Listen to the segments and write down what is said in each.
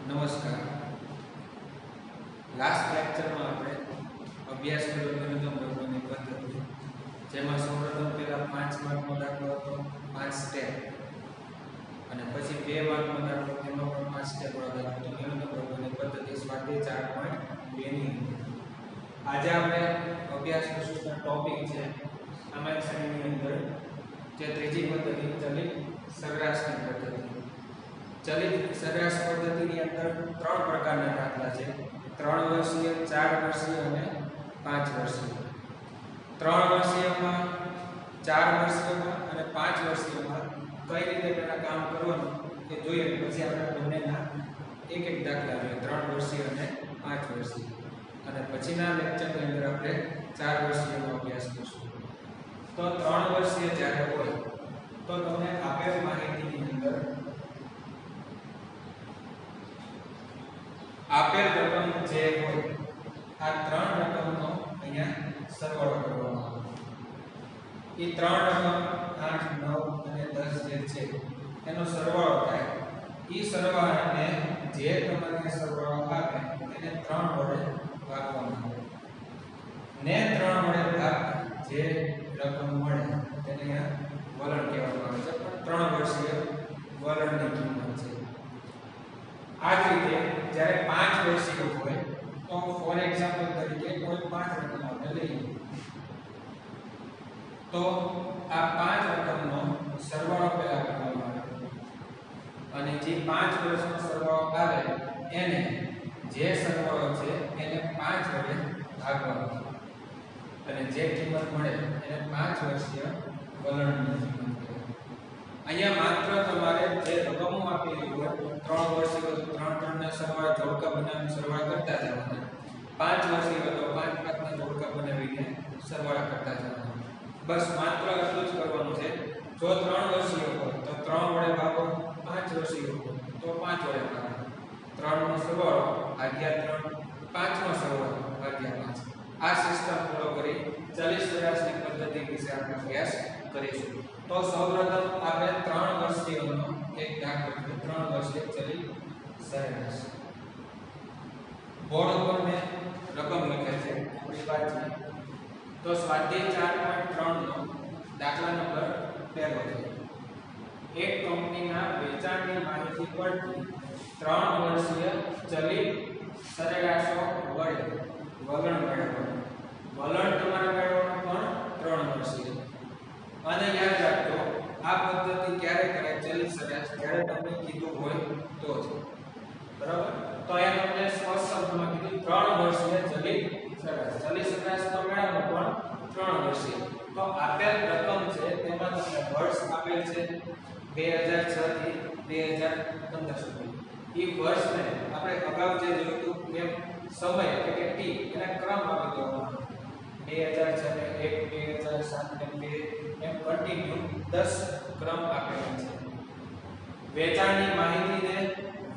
નમસ્કાર. લાસ્ટ લેક્ચરમાં આપણે અભ્યાસ કર્યો ન્યૂનતમ વર્ગોની પદ્ધતિ, જેમાં સૌપ્રથમ પહેલા 5 માર્કનો દાખલો હતો, 5 સ્ટેપ, અને પછી 2 માર્કનો દાખલો, તેમાં પણ 5 સ્ટેપ વાળો દાખલો. ન્યૂનતમ વર્ગોની પદ્ધતિ સ્વાધ્યાય 4.2 ની. આજે આપણે અભ્યાસ કરશું ટોપિક છે સામાન્ય શ્રેણીની અંદર જે ત્રીજી પદ્ધતિ ચલિત સરેરાશની પદ્ધતિ. ચલિત સરેરાશ પદ્ધતિની અંદર 3 પ્રકારના દાખલા છે: 3 વર્ષીય, 4 વર્ષીય અને 5 વર્ષીય. 3 વર્ષીયમાં, 4 વર્ષીયમાં અને 5 વર્ષીયમાં કઈ રીતે પહેલા કામ કરવાનું એ જોઈએ, પછી આપણે બંનેના એક દાખલા જોઈએ, 3 વર્ષીય અને 5 વર્ષીય. અને પછીના લેક્ચરની અંદર આપણે 4 વર્ષીયનો અભ્યાસ કરશું. તો 3 વર્ષીય જ્યારે હોય તો તમને આપેલ માહિતીની અંદર આપેલ રકમ જે હોય, આ 3 રકમનો અહીંયા સરવાળો કરવામાં આવે. એ 3 રકમ 8, 9 અને 10 જે છે એનો સરવાળો થાય. એ સરવાળાને જે તમારે સરવાળો આવે એને 3 વડે ભાગવામાં આવે. ને 3 વડે ભાગતા જે રકમ મળે તેને વલણ કહેવામાં આવે છે, પણ 3 વર્ષીય વલણની કિંમત છે. આ જ રીતે જ્યારે 5 વર્ષીય હોય તો ફોર એક્ઝામ્પલ તરીકે કોઈ 5 રકમ આપણે લઈએ, તો આ 5 રકમનો સરવાળો પહેલા કરવામાં આવે, અને જે 5 વર્ષનો સરવાળો આવે એને જે સરવાળો છે એને 5 વડે ભાગવાનો, અને જે કિંમત મળે એને 5 વર્ષીય વલણની કિંમત કહેવાય. અહીંયા માત્ર તમારે જે રકમો આપેલી હોય, 3 વર્ષીય તો 3 ના સરવાળા જોડકા બનાવીને સરવાળા કરતા જવાના, 5 વર્ષીય તો 5 ના જોડકા બનાવીને સરવાળા કરતા જવાના. બસ માત્ર એટલું જ કરવાનું છે. જો 3 વર્ષીય હોય તો 3 વડે ભાગો, 5 વર્ષીય હોય તો 5 વડે ભાગો. 3 નો સરવાળો ભાગ્યા 3, 5 નો સરવાળો ભાગ્યા 5. આ સિસ્ટમ ફોલો કરી ચલિત સરેરાશની પદ્ધતિ વિશે આપણે અભ્યાસ કરીશું. તો સૌપ્રથમ આપણે 3 વર્ષીયનો એક દાખલો છે, 3 વર્ષીય ચલિત સરેરાશ. બોર્ડ ઉપર મેં રકમ લખેલ છે, આપણી પાસે. તો સ્વાધ્યાય 4.3 નો દાખલા નંબર 1 છે. એક કંપનીના વેચાણની માહિતી પરથી 3 વર્ષીય ચલિત સરેરાશો વડે વલણ મેળવવાનું. વલણ તમારે મેળવવાનું પણ 3 વર્ષીય. અને યાદ રાખજો, આ પદ્ધતિ ક્યારે કરે? ચલિત સરેરાશ જ્યારે તમને કીધું હોય તો જ. બરાબર? તો અહીંયા તમને સ્પષ્ટ શબ્દમાં કીધું 3 વર્ષીય ચલિત સરેરાશ. ચલિત સરેરાશ તો મેળવવાનું પણ 3 વર્ષીય. તો આપેલ રકમ છે તેમાં તમને વર્ષ આપેલ છે 2006 થી 2015 સુધી. એ વર્ષને આપણે અગાઉ જે જોયું હતું કે સમય એટલે કે ટી એના ક્રમ આપી દેવાનો. 2006 ને 1, 2007 ને 2 એમ કન્ટિન્યુ 10 ક્રમ આપેલા છે. વેચાણની માહિતીને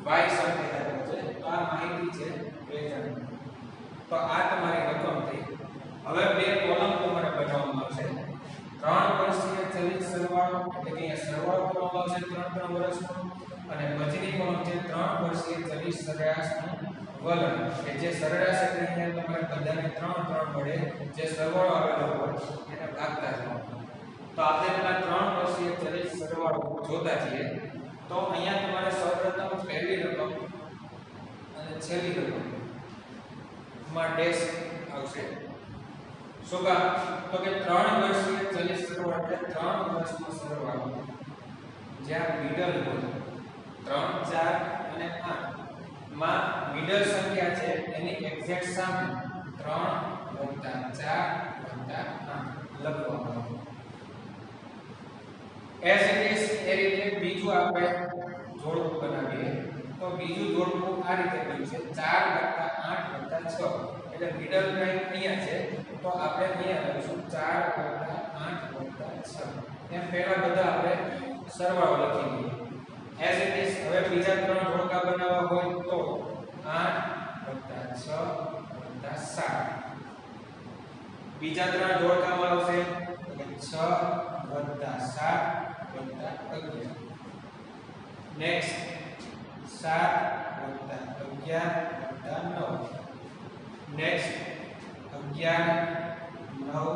y સાથે આપેલ છે. તો આ માહિતી છે વેચાણની. તો આ તમારી રકમ થઈ. હવે 2 કોલમ તમારે બનાવવામાં આવશે. 3 વર્ષીય ચલિત સરવાળો એટલે કે અહીંયા સરવાળો કરવામાં આવશે 3 વર્ષનો, અને પછીની કોલમ છે 3 વર્ષીય ચલિત સરેરાશનું વલણ, કે જે સરેરાશ એટલે અહીંયા તમારે બધાને 3 વડે જે સરવાળો આવેલો હોય એને ભાગતા જવાનું. તો આપણે પેલા 3 વર્ષીય ચલિત સરવાળો જોતા છીએ. તો અહીંયા તમારે સૌપ્રથમ પહેલી રકમ અને છેલ્લી રકમ માં ડેશ આવશે. શું કામ? તો કે 3 વર્ષીય ચલિત સરવાળો એટલે 3 વર્ષનો સરવાળો જ્યાં મિડલ હોય 3, 4 અને 8 માં મિડલ સંખ્યા છે એની એક્ઝેક્ટ સામે 3 + 4 + 8 લખવામાં આવે. એઝ ઇટ ઇઝ એ રીતે બીજું આપણે જોડકું બનાવીએ. તો બીજું જોડકું આ રીતે બન્યું છે 4 + 8 + 6. એટલે મિડલ લાઈન અહીંયા છે, તો આપણે અહીંયા લખીશું 4 + 8 + 6. એમ પહેલા બધા આપણે સરવાળો લખી દઈએ. એઝ ઇટ ઇઝ હવે બીજા 3 જોડકા બનાવવા હોય તો 8 + 6 + 7. બીજા 3 જોડકામાં આવશે તો 6 + 7 + 11. નેક્સ્ટ 7 11 + 9. નેક્સ્ટ 11 9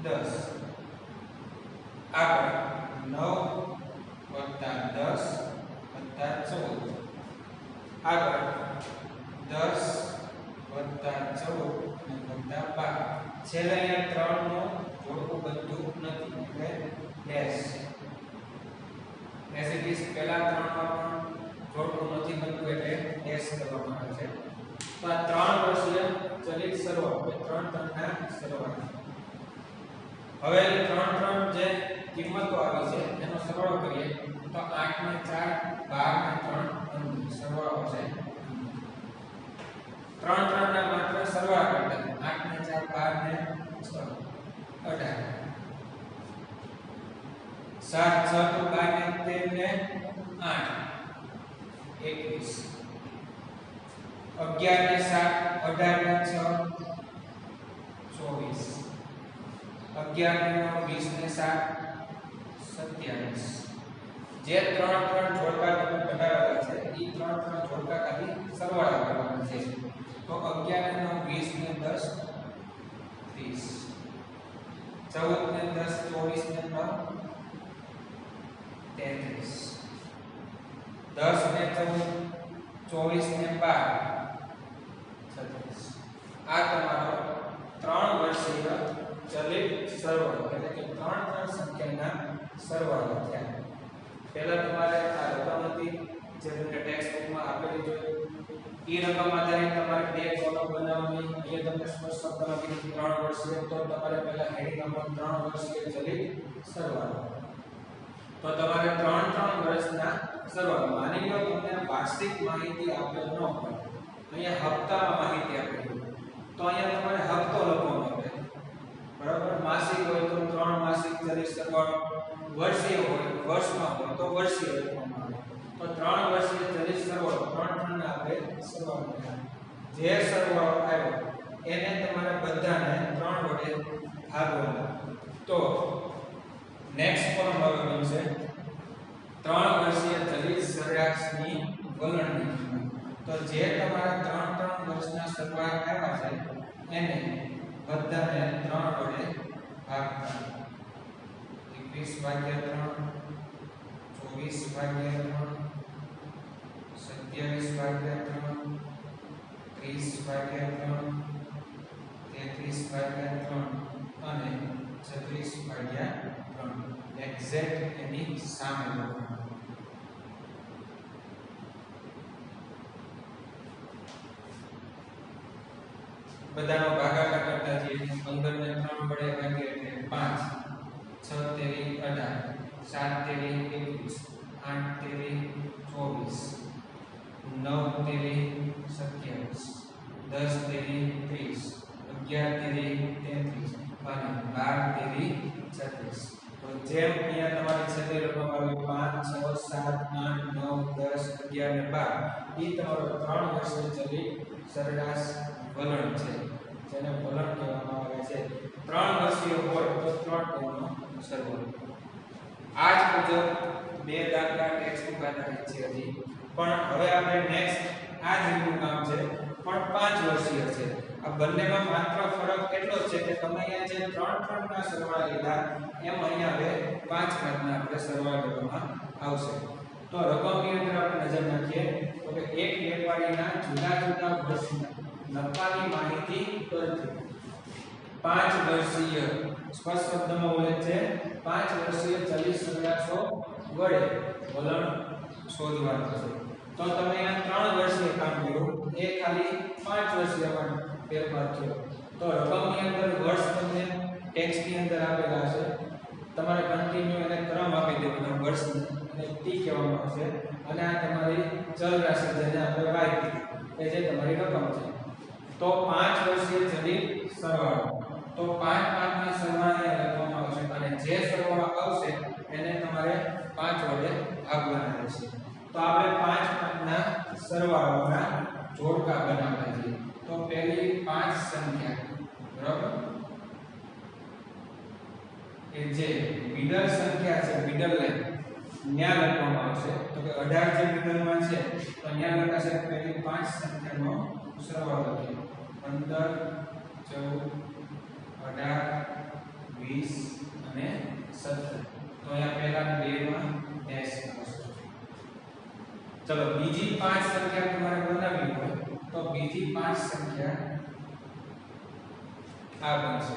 10. આગળ 9 + 10 + 14. આગળ 10 + 14 અને +12. છેલ્લે અહીંયા 3 નો જોડકું બનતું નથી એટલે ડેશ. એઝ ઇટ ઇઝ પહેલા 3 માં પણ જોડકું નથી બનતું એટલે ડેશ કરવામાં આવે છે. તો આ 3 વર્ષીય ચલિત સરવાળો 3 ના સરવાળો. હવે 3 જે કિંમતો આવી છે એનો સરવાળો કરીએ તો 8 ને 4 12 ને 3 સરવાળો છે. 3 ના માત્ર સરવાળા કરતા 8 ને 4 12 ને 6 18. 7 6 તો 12 ને 13 ને 8 21. 11 ને 7 18 ને 6 24. 11 ને 9 20 ને 7 27. જે 3 જોડકા તમે બનાવેલા છે એ 3 જોડકા ખાલી સરવાળા કરવાના છે. તો 11 ને 9 20 ને 10 30. 14 ને 10 24 ને 9 33. 10 ને 14 24 ને 12 36. આ તમારો 3 વર્ષીય ચલિત સરવાળો એટલે કે 3 સંખ્યાના સરવાળો થયા. પહેલા તમારે આ રકમ હતી જે તમને ટેક્સ્ટ બુકમાં આપેલી જોઈએ. એ રકમ આધારિત તમારે બે કોલમ બનાવવાની. અહીંયા તમને સ્પષ્ટ શબ્દમાં કીધું 3 વર્ષીય તો તમારે પહેલા હેડિંગ આપવાનું 3 વર્ષીય ચલિત સરવાળો. તો તમારે 3 વર્ષના સરવાળો. માની લો તમને વાર્ષિક માહિતી આપેલ ન હોય, અહીંયા હપ્તામાં માહિતી આપેલી હોય તો અહીંયા તમારે હપ્તો લખવાનો આવે. બરાબર. માસિક હોય તો 3 માસિક ચલિત સરવાળો, વર્ષીય હોય વર્ષમાં હોય તો વર્ષીય લખવામાં આવે. તો 3 વર્ષીય ચલિત સરવાળો 3 ના આપણે સરવાળો કર્યા. જે સરવાળો આવ્યો એને તમારે બધાને 3 વડે ભાગવાનો. તો નેક્સ્ટ કોલમ હવે બનશે 3 વર્ષીય ચલિત સરેરાશની વલણની કિંમત. તો જે તમારા 3 વર્ષના સરવાળા આવ્યા છે એને બધાને 3 વડે ભાગતા. 21/3 24/3 27/3 30/3 33/3 અને 36/3 એક્ઝેક્ટ એની સામે લખવાનું. બધાનો ભાગાકાર કરતા જઈએ. 15 ને 3 વડે ભાગીએ એટલે 5. 6 તેરી 18, 7 તેરી 21, 8 તેરી 24, 9 તેરી 27, 10 તેરી 30, 11 તેરી 33 અને 12 તેરી 36. તો જેમ અહીંયા તમારી છેલ્લી રકમ આવી 5 6 7 8 9 10 11 ને 12 એ તમારો 3 વર્ષીય ચલિત સરેરાશ વલણ છે, જેને વલણ કહેવામાં આવે છે. 3 વર્ષીય હોય તો 3 નો સરવાળો. આ જ મુજબ બે દાખલા ટેક્સ્ટ બુક આધારિત છે હજી પણ. હવે આપણે નેક્સ્ટ આ જ રીતનું કામ છે પણ 5 વર્ષીય છે. આ બંનેમાં માત્ર ફરક એટલો જ છે કે તમે અહીંયા જે 3 ના સરવાળા લીધા એમ અહીંયા હવે 5 ઘાતના આપણે સરવાળા લેવામાં આવશે. તો રકમની અંદર આપણે નજર નાખીએ તો કે એક વેપારીના જુદા જુદા વર્ષના નફાની માહિતી પરથી 5 વર્ષીય સ્પષ્ટ શબ્દમાં ઉલ્લેખ છે 5 વર્ષીય ચલિત સરેરાશો વડે વલણ શોધવાનું છે. તો તમે આ 3 વર્ષીય કામ કર્યું એ ખાલી 5 વર્ષીયમાં ફેરફાર થયો. તો રકમની અંદર વર્ષ તમને ટેક્સ્ટની અંદર આપેલા છે. તમારે કન્ટિન્યુ એને ક્રમ આપી દેવાનો વર્ષને અને ટી કહેવામાં આવશે. અને આ તમારી ચલ રાશિ જેને આપણે વાય કે જે તમારી રકમ છે. તો 5 વર્ષીય ચલિત સરવાળો. તો 5 ના સરવાળા લખવામાં આવશે અને જે સરવાળો આવશે એને તમારે 5 વડે ભાગવાના રહેશે. તો આપણે 5 ના સરવાળાના જોડકા બનાવવા છે. તો પહેલી 5 સંખ્યા બરાબર કે જે મિડલ સંખ્યા છે, મિડલ લાઈન ન્યા લખવામાં આવશે તો કે 18 જે મિડલમાં છે તો ન્યા લખાશે પહેલી 5 સંખ્યાનો સરવાળો લખીએ 15 14 18 20 અને 17 તો અહીંયા પહેલા બે માં ડેશ આવશે ચલો બીજી 5 સંખ્યા તમારે બનાવવી હોય તો બીજી 5 સંખ્યા આ બનશે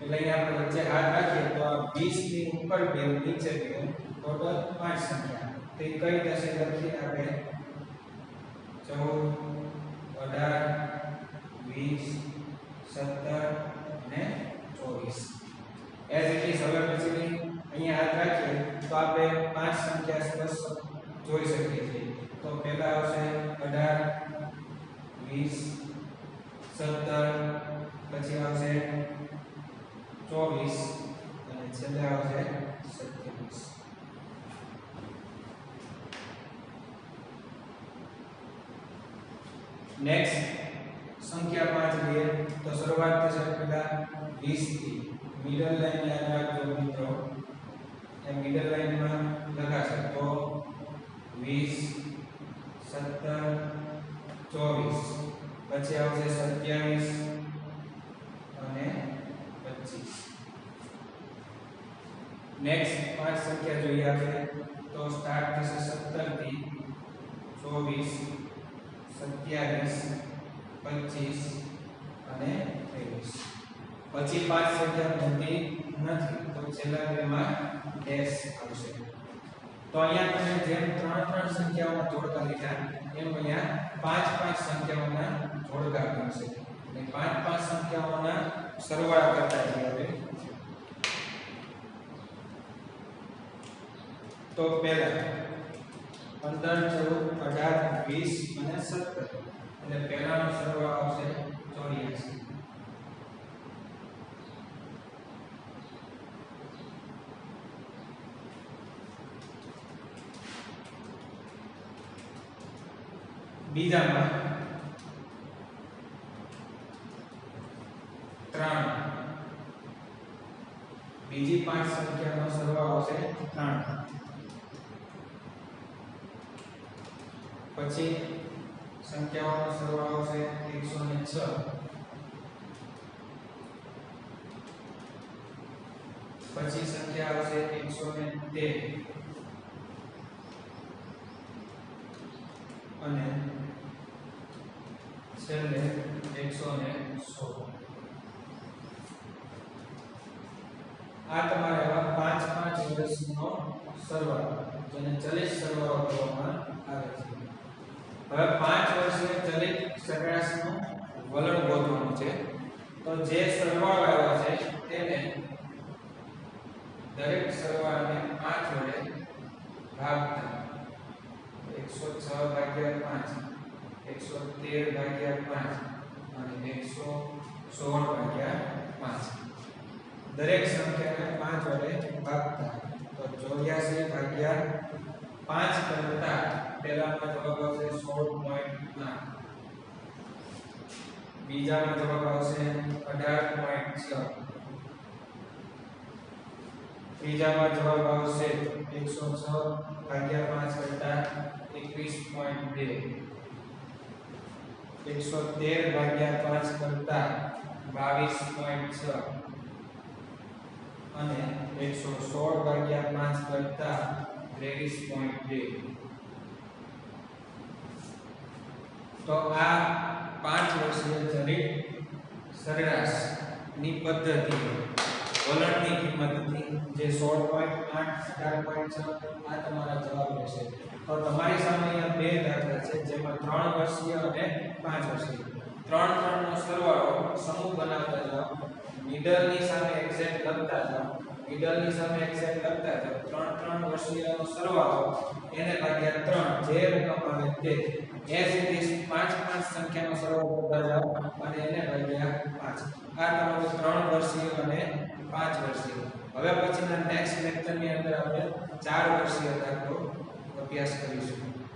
એટલે અહીંયા આપણે વચ્ચે હાથ રાખીએ તો આ 20 ની ઉપર બે નીચે બે ટોટલ 5 સંખ્યા તો એ કઈ થશે લખીએ આપણે 14 18 20 17 અને 24 એઝ ઇટ ઇઝ હવે પછી અહીંયા હાથ રાખીએ તો આપણે 5 સંખ્યા સ્પષ્ટ જોઈ શકીએ છીએ તો પહેલા આવશે 18 20 17 પછી આવશે 24 અને છેલ્લે આવશે 27 નેક્સ્ટ સંખ્યા 5 લઈએ તો શરૂઆત થશે પહેલા 20 થી મિડલ લાઈન યાદ રાખજો મિત્રો એ મિડલ લાઈનમાં લખાશે તો 20 17 24 પછી આવશે 27 અને 25 નેક્સ્ટ 5 સંખ્યા જોઈએ આપણે તો સ્ટાર્ટ થશે 17 થી 24 27 25 અને 23 પછી 5 સંખ્યા બનતી નથી તો છેલ્લા બેમાં ડેશ આવશે તો અહીંયા તમે જેમ 3 સંખ્યાઓના જોડકા લીધા એમ અહીંયા 5 સંખ્યાઓના જોડકા બનશે અને 5 સંખ્યાઓના સરવાળા કરતા જઈએ હવે તો પહેલા 15 14 18 20 અને 17 એટલે પહેલાનો સરવાળો આવશે 84 બીજામાં 3 બીજી 5 સંખ્યાનો સરવાળો આવશે 3 પછી સંખ્યાઓનો સરવાળો આવશે 106 પછી સંખ્યા આવશે 113 અને છેલ્લે 116 આ તમારે આવા 5 વર્ષનો સરવાળો જેને ચલિત સરવાળો કહેવામાં આવે છે હવે 5 વર્ષે ચલિત સરેરાશનું વલણ ગોતવાનું છે તો જે સરવાળો આવ્યો છે તેને દરેક સરવાળાને 5 વડે ભાગતા 106 ભાગ્યા 5 113 ભાગ્યા 5 અને 116 ભાગ્યા 5 દરેક સંખ્યાને 5 વડે ભાગતા તો 84 ભાગ્યા 5 કરતા પહેલામાં જવાબ આવશે 16.8 બીજામાં જવાબ આવશે 18.6 ત્રીજામાં જવાબ આવશે 106 ભાગ્યા 5 કરતા 21.2 113 ભાગ્યા 5 કરતા 22.6 અને 116 ભાગ્યા 5 કરતા 23.2 તો આ 5 વર્ષીય ચલિત સરેરાશ ની પદ્ધતિ વલણની કિંમત હતી જે 16.8 18.6 આ તમારા જવાબ રહેશે તો તમારી સામે અહીંયા બે દાખલા છે જેમાં 3 વર્ષીય અને 5 વર્ષીય 3 નો સરવાળો સમૂહ બનાવતા જાઓ મિડલની સામે એક્ઝેક્ટ લખતા જાઓ મિડલની સામે એક્ઝેક્ટ લખતા જાઓ 3 વર્ષીયનો સરવાળો એને ભાગ્યા 3 જે રકમ આવે તે એઝ ઇટ ઇઝ 5 સંખ્યાનો સરવાળો કરતા જાઓ અને એને ભાગ્યા 5 આ તમારું 3 વર્ષીય અને 5 વર્ષીય હવે પછીના નેક્સ્ટ લેક્ચરની અંદર આપણે 4 વર્ષીય દાખલો અભ્યાસ કરીશું